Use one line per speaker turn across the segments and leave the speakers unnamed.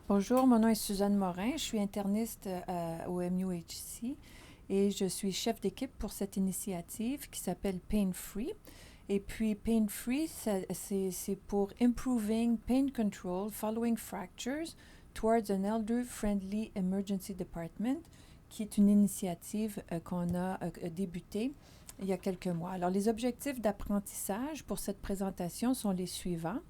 Bonjour, mon nom est Suzanne Morin. Je suis interniste au MUHC et je suis chef d'équipe pour cette initiative qui s'appelle Pain Free. Et puis, Pain Free, c'est pour Improving Pain Control Following Fractures Towards an Elder-Friendly Emergency Department, qui est une initiative qu'on a débutée il y a quelques mois. Alors, les objectifs d'apprentissage pour cette présentation sont les suivants.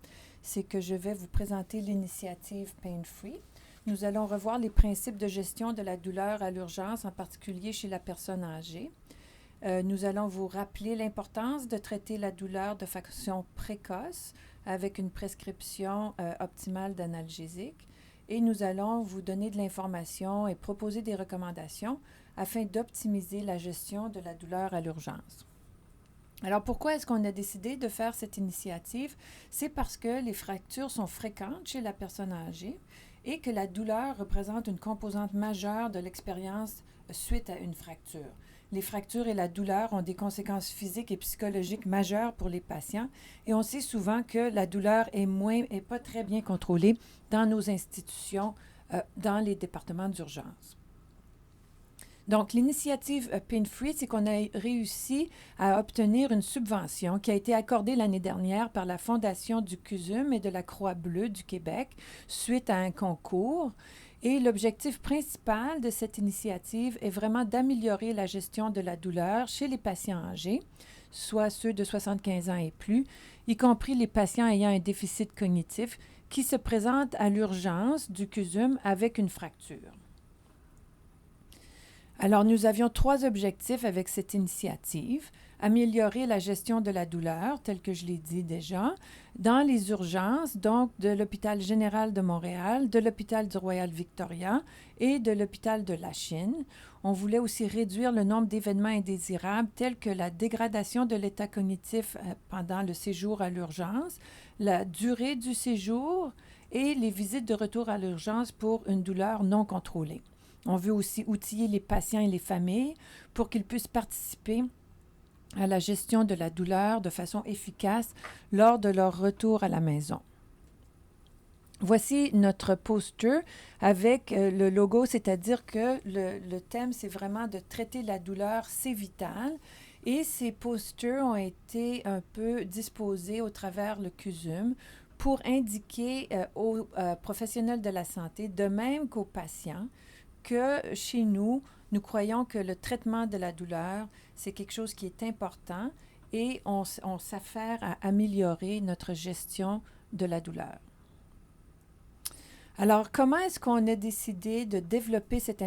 C'est que je vais vous présenter l'initiative Pain Free. Nous allons revoir les principes de gestion de la douleur à l'urgence, en particulier chez la personne âgée. Nous allons vous rappeler l'importance de traiter la douleur de façon précoce avec une prescription optimale d'analgésique. Et nous allons vous donner de l'information et proposer des recommandations afin d'optimiser la gestion de la douleur à l'urgence. Alors, pourquoi est-ce qu'on a décidé de faire cette initiative? C'est parce que les fractures sont fréquentes chez la personne âgée et que la douleur représente une composante majeure de l'expérience suite à une fracture. Les fractures et la douleur ont des conséquences physiques et psychologiques majeures pour les patients et on sait souvent que la douleur est pas très bien contrôlée dans nos institutions, dans les départements d'urgence. Donc, l'initiative Pain Free, c'est qu'on a réussi à obtenir une subvention qui a été accordée l'année dernière par la Fondation du CUSUM et de la Croix-Bleue du Québec suite à un concours. Et l'objectif principal de cette initiative est vraiment d'améliorer la gestion de la douleur chez les patients âgés, soit ceux de 75 ans et plus, y compris les patients ayant un déficit cognitif qui se présentent à l'urgence du CUSUM avec une fracture. Alors, nous avions 3 objectifs avec cette initiative. Améliorer la gestion de la douleur, tel que je l'ai dit déjà, dans les urgences, donc de l'Hôpital général de Montréal, de l'Hôpital du Royal Victoria et de l'Hôpital de la Chine. On voulait aussi réduire le nombre d'événements indésirables tels que la dégradation de l'état cognitif pendant le séjour à l'urgence, la durée du séjour et les visites de retour à l'urgence pour une douleur non contrôlée. On veut aussi outiller les patients et les familles pour qu'ils puissent participer à la gestion de la douleur de façon efficace lors de leur retour à la maison. Voici notre poster avec le logo, c'est-à-dire que le thème, c'est vraiment de traiter la douleur, c'est vital. Et ces posters ont été un peu disposés au travers le CUSUM pour indiquer aux professionnels de la santé, de même qu'aux patients, que chez nous, nous croyons que le traitement de la douleur, c'est quelque chose qui est important et on s'affaire à améliorer notre gestion de la douleur. Alors, comment est-ce qu'on a décidé de développer cette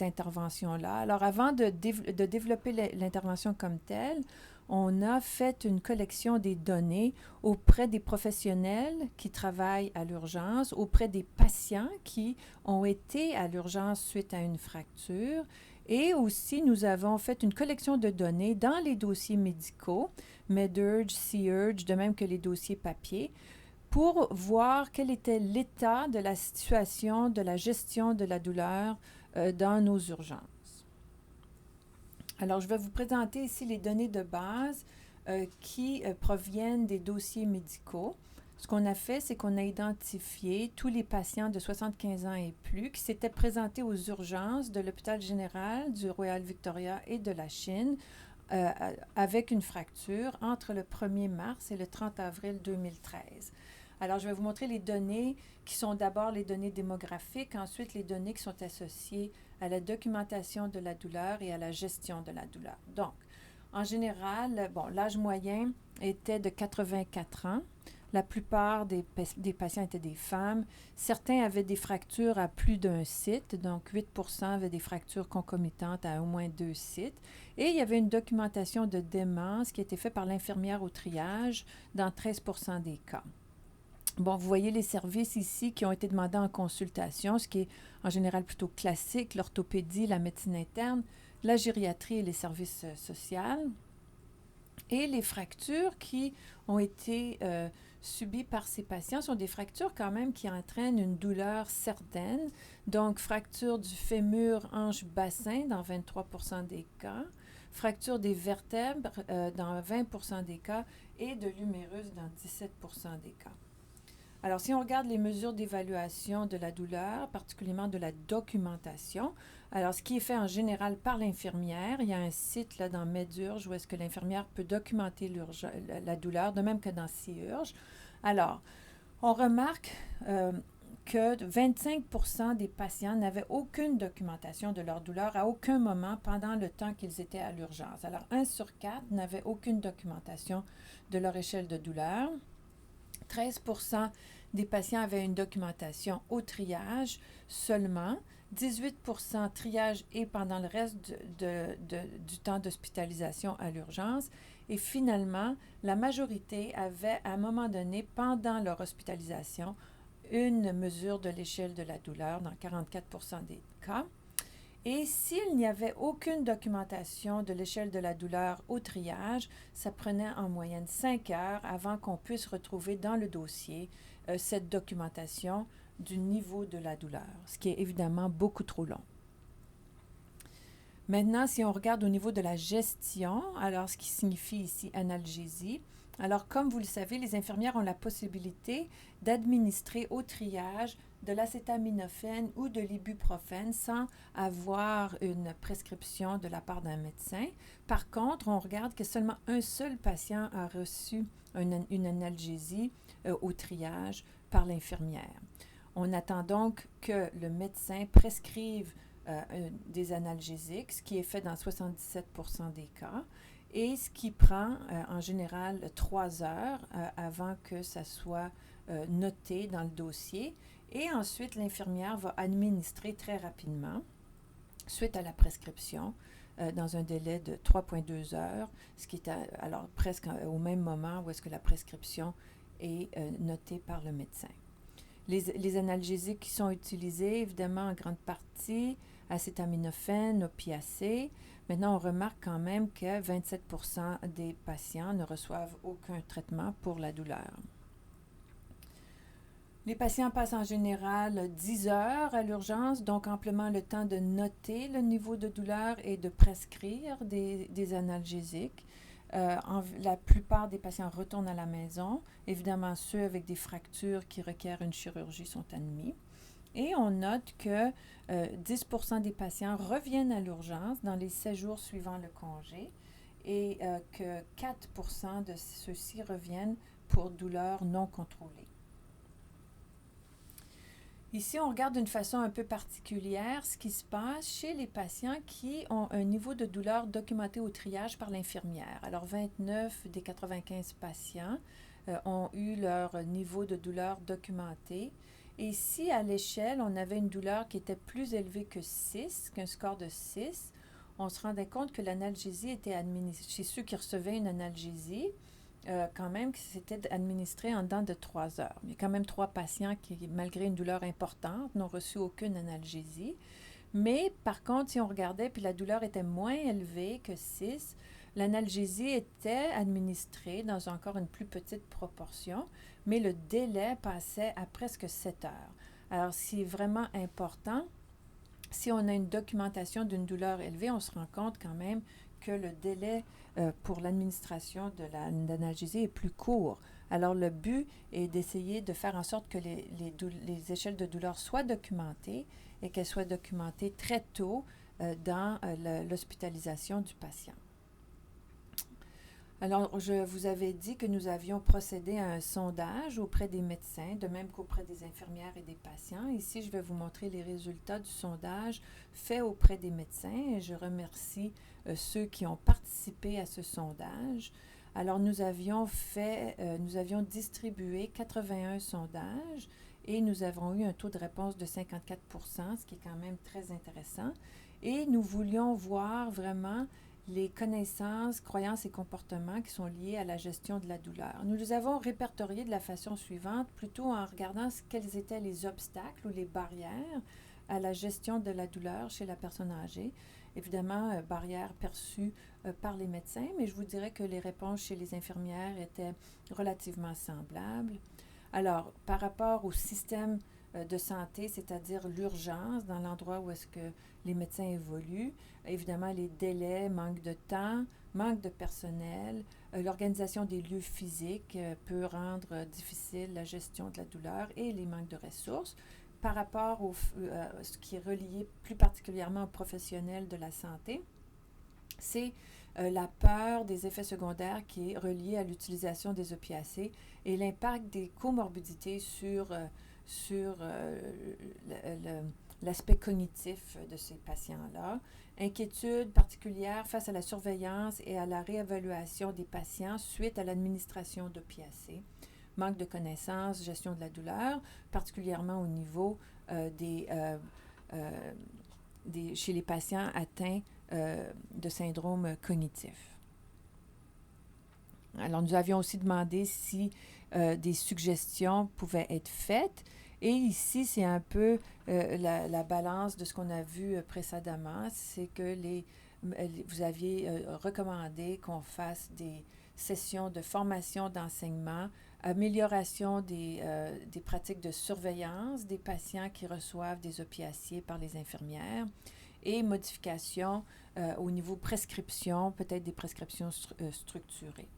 intervention-là? Alors, avant de développer l'intervention comme telle, on a fait une collection des données auprès des professionnels qui travaillent à l'urgence, auprès des patients qui ont été à l'urgence suite à une fracture. Et aussi, nous avons fait une collection de données dans les dossiers médicaux, MedUrge, C-Urge, de même que les dossiers papier, pour voir quel était l'état de la situation de la gestion de la douleur dans nos urgences. Alors, je vais vous présenter ici les données de base qui proviennent des dossiers médicaux. Ce qu'on a fait, c'est qu'on a identifié tous les patients de 75 ans et plus qui s'étaient présentés aux urgences de l'Hôpital général, du Royal Victoria et de la Chine avec une fracture entre le 1er mars et le 30 avril 2013. Alors, je vais vous montrer les données qui sont d'abord les données démographiques, ensuite les données qui sont associées à la documentation de la douleur et à la gestion de la douleur. Donc, en général, l'âge moyen était de 84 ans. La plupart des patients étaient des femmes. Certains avaient des fractures à plus d'un site, donc 8% avaient des fractures concomitantes à au moins 2 sites. Et il y avait une documentation de démence qui était faite par l'infirmière au triage dans 13% des cas. Bon, vous voyez les services ici qui ont été demandés en consultation, ce qui est en général plutôt classique, l'orthopédie, la médecine interne, la gériatrie et les services sociaux. Et les fractures qui ont été subies par ces patients sont des fractures quand même qui entraînent une douleur certaine. Donc, fracture du fémur, hanche, bassin dans 23% des cas, fracture des vertèbres dans 20% des cas et de l'humérus dans 17% des cas. Alors, si on regarde les mesures d'évaluation de la douleur, particulièrement de la documentation, alors ce qui est fait en général par l'infirmière, il y a un site là, dans Medurge où est-ce que l'infirmière peut documenter la douleur, de même que dans Siurge. Alors, on remarque que 25% des patients n'avaient aucune documentation de leur douleur à aucun moment pendant le temps qu'ils étaient à l'urgence. Alors, 1 sur 4 n'avait aucune documentation de leur échelle de douleur. 13% des patients avaient une documentation au triage seulement. 18% triage et pendant le reste du temps d'hospitalisation à l'urgence. Et finalement, la majorité avait, à un moment donné, pendant leur hospitalisation, une mesure de l'échelle de la douleur dans 44% des cas. Et s'il n'y avait aucune documentation de l'échelle de la douleur au triage, ça prenait en moyenne 5 heures avant qu'on puisse retrouver dans le dossier cette documentation du niveau de la douleur, ce qui est évidemment beaucoup trop long. Maintenant, si on regarde au niveau de la gestion, alors ce qui signifie ici analgésie, alors comme vous le savez, les infirmières ont la possibilité d'administrer au triage de l'acétaminophène ou de l'ibuprofène sans avoir une prescription de la part d'un médecin. Par contre, on regarde que seulement un seul patient a reçu une analgésie au triage par l'infirmière. On attend donc que le médecin prescrive des analgésiques, ce qui est fait dans 77% des cas, et ce qui prend en général 3 heures avant que ça soit noté dans le dossier. Et ensuite, l'infirmière va administrer très rapidement, suite à la prescription, dans un délai de 3,2 heures, ce qui est alors presque au même moment où est-ce que la prescription est notée par le médecin. Les analgésiques qui sont utilisés, évidemment, en grande partie, acétaminophène, opiacés. Maintenant, on remarque quand même que 27% des patients ne reçoivent aucun traitement pour la douleur. Les patients passent en général 10 heures à l'urgence, donc amplement le temps de noter le niveau de douleur et de prescrire des analgésiques. La plupart des patients retournent à la maison. Évidemment, ceux avec des fractures qui requièrent une chirurgie sont admis. Et on note que 10% des patients reviennent à l'urgence dans les 7 jours suivant le congé et que 4% de ceux-ci reviennent pour douleurs non contrôlées. Ici, on regarde d'une façon un peu particulière ce qui se passe chez les patients qui ont un niveau de douleur documenté au triage par l'infirmière. Alors, 29 des 95 patients ont eu leur niveau de douleur documenté. Et si à l'échelle, on avait une douleur qui était plus élevée que 6, qu'un score de 6, on se rendait compte que l'analgésie était administrée, chez ceux qui recevaient une analgésie, quand même, que c'était administré en dedans de 3 heures. Il y a quand même 3 patients qui, malgré une douleur importante, n'ont reçu aucune analgésie. Mais par contre, si on regardait, puis la douleur était moins élevée que 6, l'analgésie était administrée dans encore une plus petite proportion, mais le délai passait à presque 7 heures. Alors, c'est vraiment important. Si on a une documentation d'une douleur élevée, on se rend compte quand même que le délai pour l'administration de l'analgésie est plus court. Alors, le but est d'essayer de faire en sorte que les échelles de douleur soient documentées et qu'elles soient documentées très tôt dans l'hospitalisation du patient. Alors, je vous avais dit que nous avions procédé à un sondage auprès des médecins, de même qu'auprès des infirmières et des patients. Ici, je vais vous montrer les résultats du sondage fait auprès des médecins et je remercie ceux qui ont participé à ce sondage. Alors, nous avions distribué 81 sondages et nous avons eu un taux de réponse de 54%, ce qui est quand même très intéressant. Et nous voulions voir vraiment les connaissances, croyances et comportements qui sont liés à la gestion de la douleur. Nous les avons répertoriés de la façon suivante, plutôt en regardant quels étaient les obstacles ou les barrières à la gestion de la douleur chez la personne âgée. Évidemment, barrières perçues par les médecins, mais je vous dirais que les réponses chez les infirmières étaient relativement semblables. Alors, par rapport au système de santé, c'est-à-dire l'urgence, dans l'endroit où est-ce que les médecins évoluent. Évidemment, les délais, manque de temps, manque de personnel, l'organisation des lieux physiques peut rendre difficile la gestion de la douleur et les manques de ressources. Par rapport à ce qui est relié plus particulièrement aux professionnels de la santé, c'est la peur des effets secondaires qui est reliée à l'utilisation des opiacés et l'impact des comorbidités sur l'aspect cognitif de ces patients-là. Inquiétude particulière face à la surveillance et à la réévaluation des patients suite à l'administration d'opiacés. Manque de connaissances, gestion de la douleur, particulièrement au niveau chez les patients atteints de syndrome cognitif. Alors, nous avions aussi demandé si des suggestions pouvaient être faites. Et ici, c'est un peu la balance de ce qu'on a vu précédemment. C'est que vous aviez recommandé qu'on fasse des sessions de formation d'enseignement, amélioration des pratiques de surveillance des patients qui reçoivent des opiacés par les infirmières et modification au niveau prescription, peut-être des prescriptions structurées.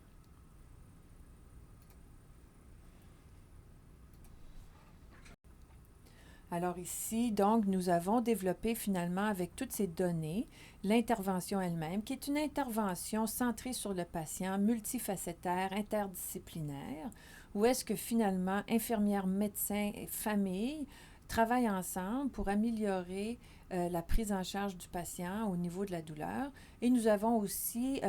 Alors ici, donc, nous avons développé finalement avec toutes ces données l'intervention elle-même, qui est une intervention centrée sur le patient, multifacétaire, interdisciplinaire, où est-ce que finalement, infirmières, médecins et familles travaillent ensemble pour améliorer la prise en charge du patient au niveau de la douleur. Et nous avons aussi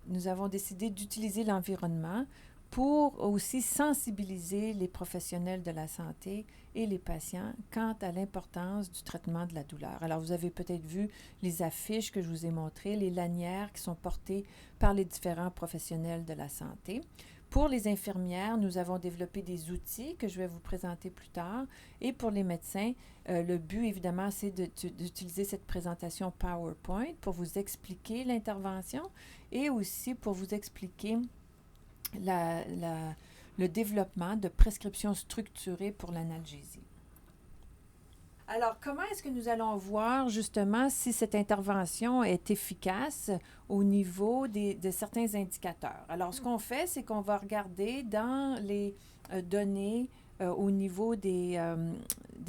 nous avons décidé d'utiliser l'environnement pour aussi sensibiliser les professionnels de la santé et les patients quant à l'importance du traitement de la douleur. Alors, vous avez peut-être vu les affiches que je vous ai montrées, les lanières qui sont portées par les différents professionnels de la santé. Pour les infirmières, nous avons développé des outils que je vais vous présenter plus tard. Et pour les médecins, le but, évidemment, c'est d'utiliser cette présentation PowerPoint pour vous expliquer l'intervention et aussi pour vous expliquer le développement de prescriptions structurées pour l'analgésie. Alors, comment est-ce que nous allons voir justement si cette intervention est efficace au niveau de certains indicateurs? Alors, ce qu'on fait, c'est qu'on va regarder dans les données au niveau des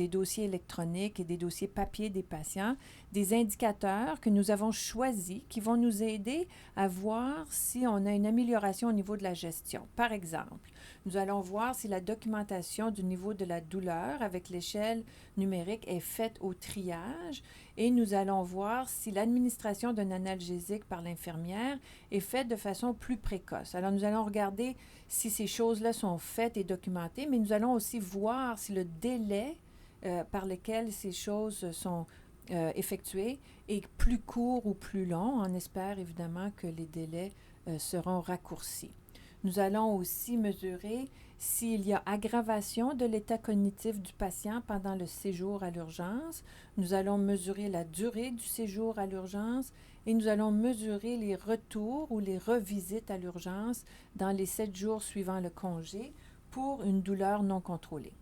dossiers électroniques et des dossiers papier des patients, des indicateurs que nous avons choisis qui vont nous aider à voir si on a une amélioration au niveau de la gestion. Par exemple, nous allons voir si la documentation du niveau de la douleur avec l'échelle numérique est faite au triage et nous allons voir si l'administration d'un analgésique par l'infirmière est faite de façon plus précoce. Alors, nous allons regarder si ces choses-là sont faites et documentées, mais nous allons aussi voir si le délai par lequel ces choses sont effectuées est plus court ou plus long. On espère évidemment que les délais seront raccourcis. Nous allons aussi mesurer s'il y a aggravation de l'état cognitif du patient pendant le séjour à l'urgence. Nous allons mesurer la durée du séjour à l'urgence et nous allons mesurer les retours ou les revisites à l'urgence dans les 7 jours suivant le congé pour une douleur non contrôlée.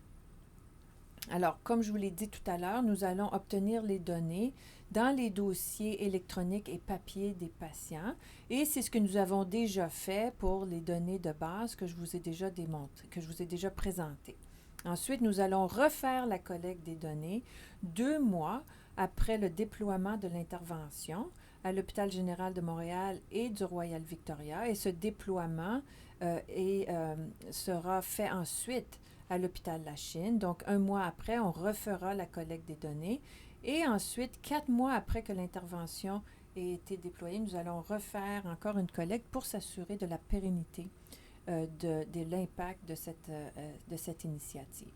Alors, comme je vous l'ai dit tout à l'heure, nous allons obtenir les données dans les dossiers électroniques et papier des patients et c'est ce que nous avons déjà fait pour les données de base que je vous ai déjà démontré, que je vous ai déjà présentées. Ensuite, nous allons refaire la collecte des données 2 mois après le déploiement de l'intervention à l'Hôpital général de Montréal et du Royal Victoria et ce déploiement sera fait ensuite à l'hôpital La Chine. Donc, 1 mois après, on refera la collecte des données. Et ensuite, 4 mois après que l'intervention ait été déployée, nous allons refaire encore une collecte pour s'assurer de la pérennité de l'impact de cette initiative.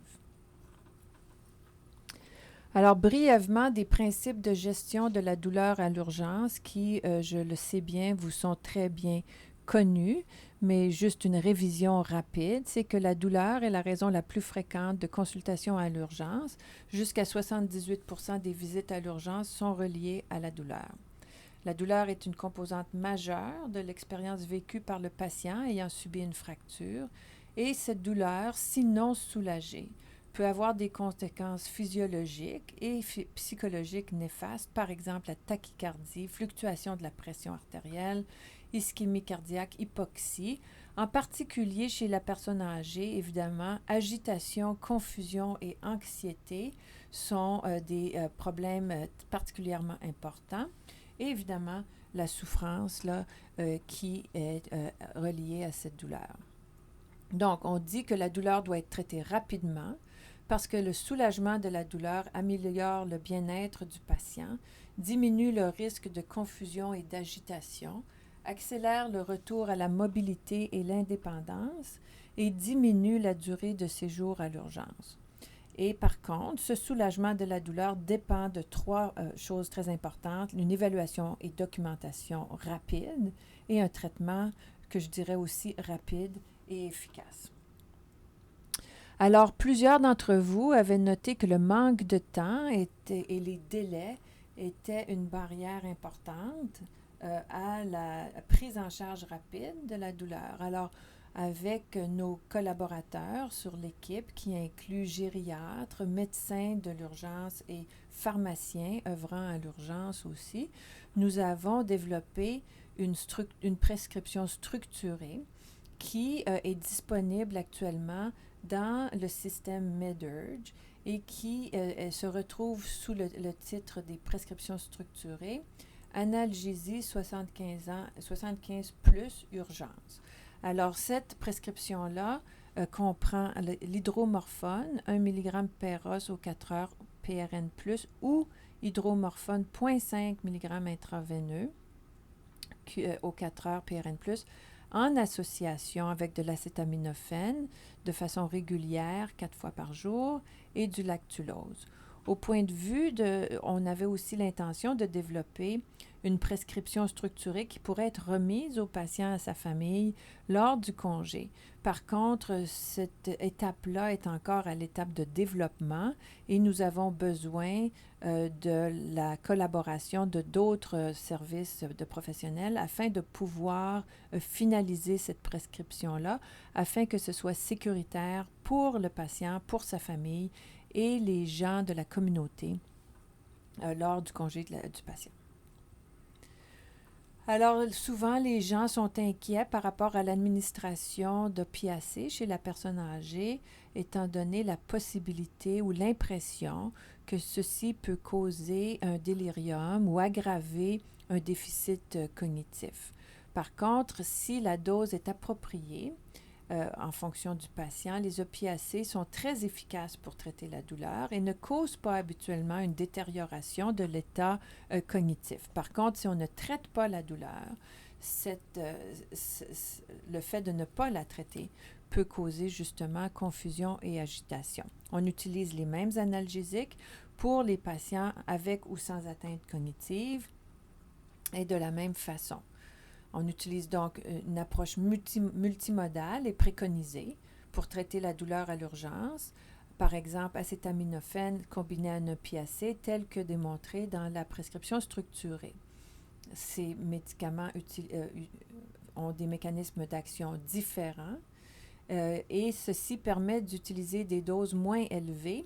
Alors, brièvement, des principes de gestion de la douleur à l'urgence qui, je le sais bien, vous sont très bien connus, mais juste une révision rapide, c'est que la douleur est la raison la plus fréquente de consultation à l'urgence. Jusqu'à 78% des visites à l'urgence sont reliées à la douleur. La douleur est une composante majeure de l'expérience vécue par le patient ayant subi une fracture et cette douleur, sinon soulagée, peut avoir des conséquences physiologiques et psychologiques néfastes, par exemple la tachycardie, fluctuation de la pression artérielle, ischémie cardiaque, hypoxie, en particulier chez la personne âgée, évidemment, agitation, confusion et anxiété sont des problèmes particulièrement importants. Et évidemment, la souffrance là, qui est reliée à cette douleur. Donc, on dit que la douleur doit être traitée rapidement parce que le soulagement de la douleur améliore le bien-être du patient, diminue le risque de confusion et d'agitation, accélère le retour à la mobilité et l'indépendance et diminue la durée de séjour à l'urgence. Et par contre, ce soulagement de la douleur dépend de trois choses très importantes, une évaluation et documentation rapide et un traitement que je dirais aussi rapide et efficace. Alors, plusieurs d'entre vous avaient noté que le manque de temps et les délais étaient une barrière importante à la prise en charge rapide de la douleur. Alors, avec nos collaborateurs sur l'équipe qui inclut gériatres, médecins de l'urgence et pharmaciens œuvrant à l'urgence aussi, nous avons développé une prescription structurée qui est disponible actuellement dans le système MEDURGE et qui se retrouve sous le titre des prescriptions structurées, analgésie 75 plus urgence. Alors, cette prescription-là comprend l'hydromorphone, 1 mg per os aux 4 heures PRN+, ou hydromorphone 0,5 mg intraveineux aux 4 heures PRN+, en association avec de l'acétaminophène de façon régulière, 4 fois par jour, et du lactulose. Au point de vue on avait aussi l'intention de développer une prescription structurée qui pourrait être remise au patient et à sa famille lors du congé. Par contre, cette étape-là est encore à l'étape de développement et nous avons besoin de la collaboration de d'autres services de professionnels afin de pouvoir finaliser cette prescription-là, afin que ce soit sécuritaire pour le patient, pour sa famille et les gens de la communauté lors du congé du patient. Alors, souvent, les gens sont inquiets par rapport à l'administration d'opiacés chez la personne âgée, étant donné la possibilité ou l'impression que ceci peut causer un délirium ou aggraver un déficit cognitif. Par contre, si la dose est appropriée, en fonction du patient, les opiacés sont très efficaces pour traiter la douleur et ne causent pas habituellement une détérioration de l'état cognitif. Par contre, si on ne traite pas la douleur, le fait de ne pas la traiter peut causer justement confusion et agitation. On utilise les mêmes analgésiques pour les patients avec ou sans atteinte cognitive et de la même façon. On utilise donc une approche multimodale et préconisée pour traiter la douleur à l'urgence, par exemple acétaminophène combiné à un opiacé tel que démontré dans la prescription structurée. Ces médicaments ont des mécanismes d'action différents et ceci permet d'utiliser des doses moins élevées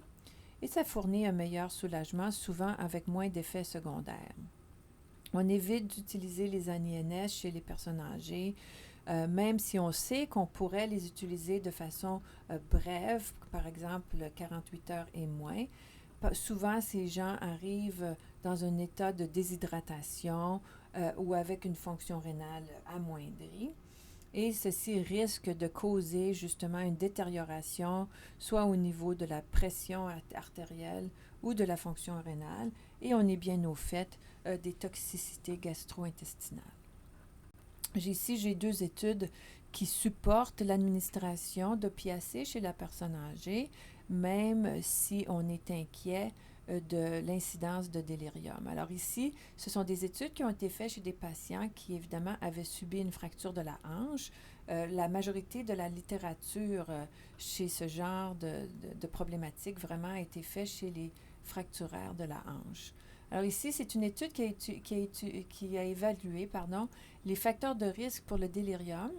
et ça fournit un meilleur soulagement, souvent avec moins d'effets secondaires. On évite d'utiliser les ANINS chez les personnes âgées, même si on sait qu'on pourrait les utiliser de façon brève, par exemple 48 heures et moins. Souvent, ces gens arrivent dans un état de déshydratation ou avec une fonction rénale amoindrie. Et ceci risque de causer justement une détérioration, soit au niveau de la pression artérielle ou de la fonction rénale, et on est bien au fait des toxicités gastro-intestinales. Ici, j'ai 2 études qui supportent l'administration d'opiacés chez la personne âgée, même si on est inquiet de l'incidence de délirium. Alors ici, ce sont des études qui ont été faites chez des patients qui, évidemment, avaient subi une fracture de la hanche. La majorité de la littérature chez ce genre de problématique vraiment a été faite chez les fracturaires de la hanche. Alors ici, c'est une étude qui a évalué les facteurs de risque pour le délirium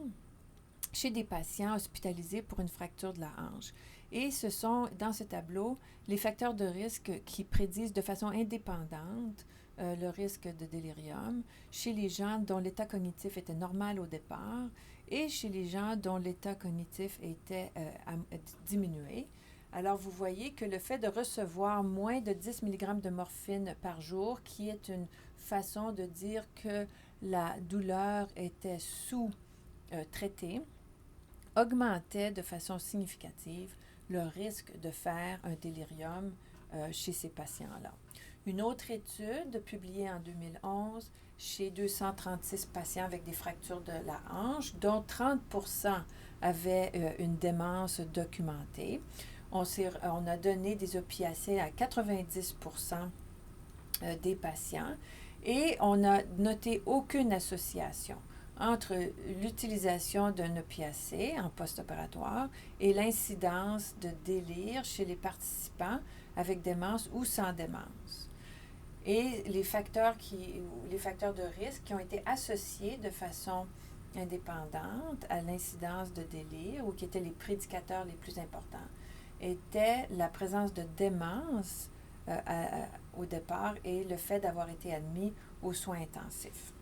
chez des patients hospitalisés pour une fracture de la hanche. Et ce sont, dans ce tableau, les facteurs de risque qui prédisent de façon indépendante le risque de délirium chez les gens dont l'état cognitif était normal au départ et chez les gens dont l'état cognitif était diminué. Alors, vous voyez que le fait de recevoir moins de 10 mg de morphine par jour, qui est une façon de dire que la douleur était sous-traitée, augmentait de façon significative le risque de faire un délirium chez ces patients-là. Une autre étude publiée en 2011 chez 236 patients avec des fractures de la hanche, dont 30% avaient une démence documentée. On a donné des opiacés à 90% des patients et on n'a noté aucune association entre l'utilisation d'un opiacé en post-opératoire et l'incidence de délire chez les participants avec démence ou sans démence. Et les facteurs de risque qui ont été associés de façon indépendante à l'incidence de délire ou qui étaient les prédicateurs les plus importants étaient la présence de démence au départ et le fait d'avoir été admis aux soins intensifs.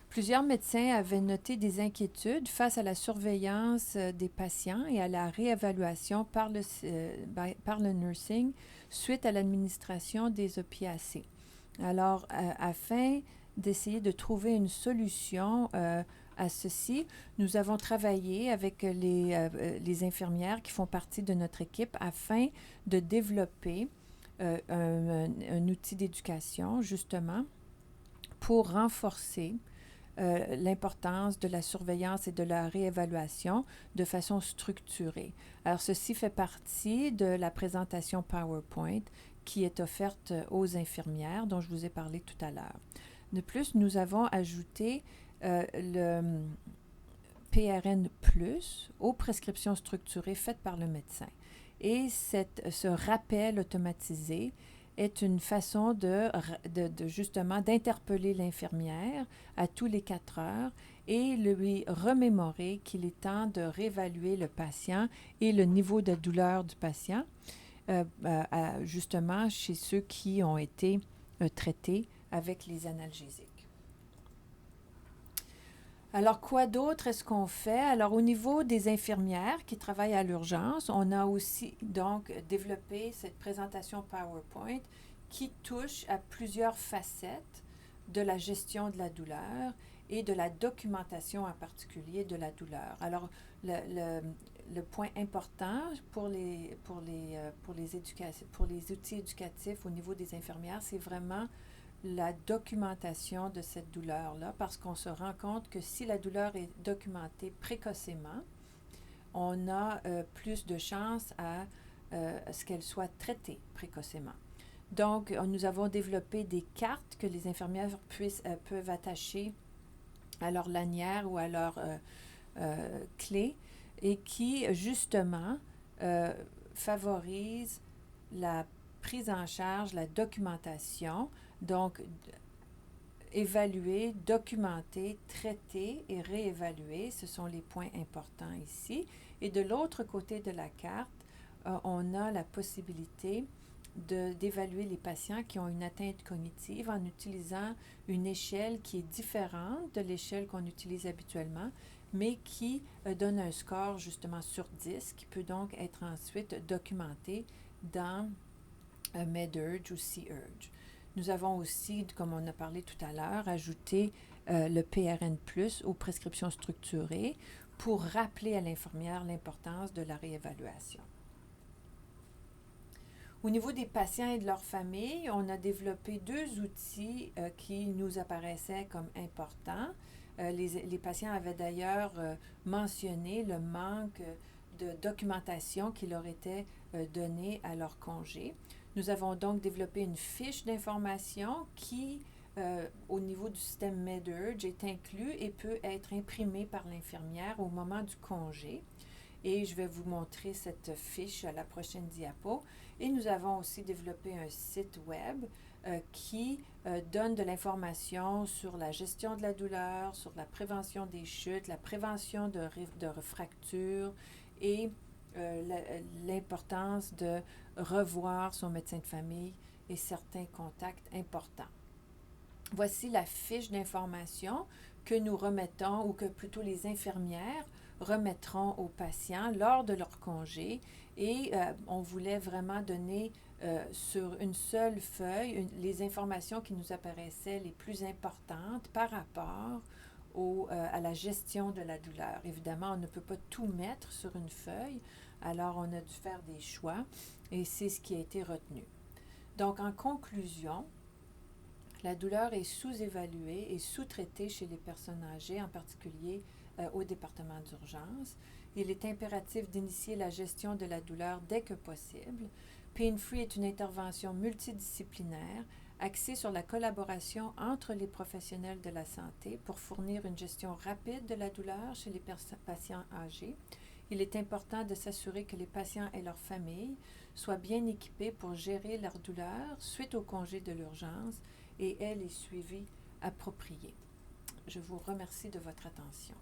Plusieurs médecins avaient noté des inquiétudes face à la surveillance des patients et à la réévaluation par le nursing suite à l'administration des opiacés. Alors, afin d'essayer de trouver une solution à ceci, nous avons travaillé avec les infirmières qui font partie de notre équipe afin de développer un outil d'éducation, justement, pour renforcer l'importance de la surveillance et de la réévaluation de façon structurée. Alors, ceci fait partie de la présentation PowerPoint qui est offerte aux infirmières dont je vous ai parlé tout à l'heure. De plus, nous avons ajouté le PRN+, aux prescriptions structurées faites par le médecin. Et ce rappel automatisé est une façon justement d'interpeller l'infirmière à tous les 4 heures et lui remémorer qu'il est temps de réévaluer le patient et le niveau de douleur du patient, justement chez ceux qui ont été traités avec les analgésiques. Alors, quoi d'autre est-ce qu'on fait? Alors, au niveau des infirmières qui travaillent à l'urgence, on a aussi donc développé cette présentation PowerPoint qui touche à plusieurs facettes de la gestion de la douleur et de la documentation en particulier de la douleur. Alors, le point important pour les outils éducatifs au niveau des infirmières, c'est vraiment la documentation de cette douleur-là, parce qu'on se rend compte que si la douleur est documentée précocement, on a plus de chances à ce qu'elle soit traitée précocement. Donc, nous avons développé des cartes que les infirmières peuvent attacher à leur lanière ou à leur clé et qui, justement, favorisent la prise en charge, la documentation. Donc, évaluer, documenter, traiter et réévaluer, ce sont les points importants ici. Et de l'autre côté de la carte, on a la possibilité d'évaluer les patients qui ont une atteinte cognitive en utilisant une échelle qui est différente de l'échelle qu'on utilise habituellement, mais qui donne un score justement sur 10, qui peut donc être ensuite documenté dans MedUrge ou C-Urge. Nous avons aussi, comme on a parlé tout à l'heure, ajouté le PRN+, aux prescriptions structurées pour rappeler à l'infirmière l'importance de la réévaluation. Au niveau des patients et de leur famille, on a développé 2 outils qui nous apparaissaient comme importants. Les patients avaient d'ailleurs mentionné le manque de documentation qui leur était donnée à leur congé. Nous avons donc développé une fiche d'information qui, au niveau du système MedUrge, est inclus et peut être imprimée par l'infirmière au moment du congé. Et je vais vous montrer cette fiche à la prochaine diapo. Et nous avons aussi développé un site web qui donne de l'information sur la gestion de la douleur, sur la prévention des chutes, la prévention de fractures et l'importance de revoir son médecin de famille et certains contacts importants. Voici la fiche d'information que nous remettons, ou que plutôt les infirmières remettront aux patients lors de leur congé. Et on voulait vraiment donner sur une seule feuille les informations qui nous apparaissaient les plus importantes par rapport à la gestion de la douleur. Évidemment, on ne peut pas tout mettre sur une feuille, alors on a dû faire des choix et c'est ce qui a été retenu. Donc, en conclusion, la douleur est sous-évaluée et sous-traitée chez les personnes âgées, en particulier au département d'urgence. Il est impératif d'initier la gestion de la douleur dès que possible. Pain Free est une intervention multidisciplinaire axée sur la collaboration entre les professionnels de la santé pour fournir une gestion rapide de la douleur chez les patients âgés. Il est important de s'assurer que les patients et leurs familles soient bien équipés pour gérer leur douleur suite au congé de l'urgence et les suivis appropriés. Je vous remercie de votre attention.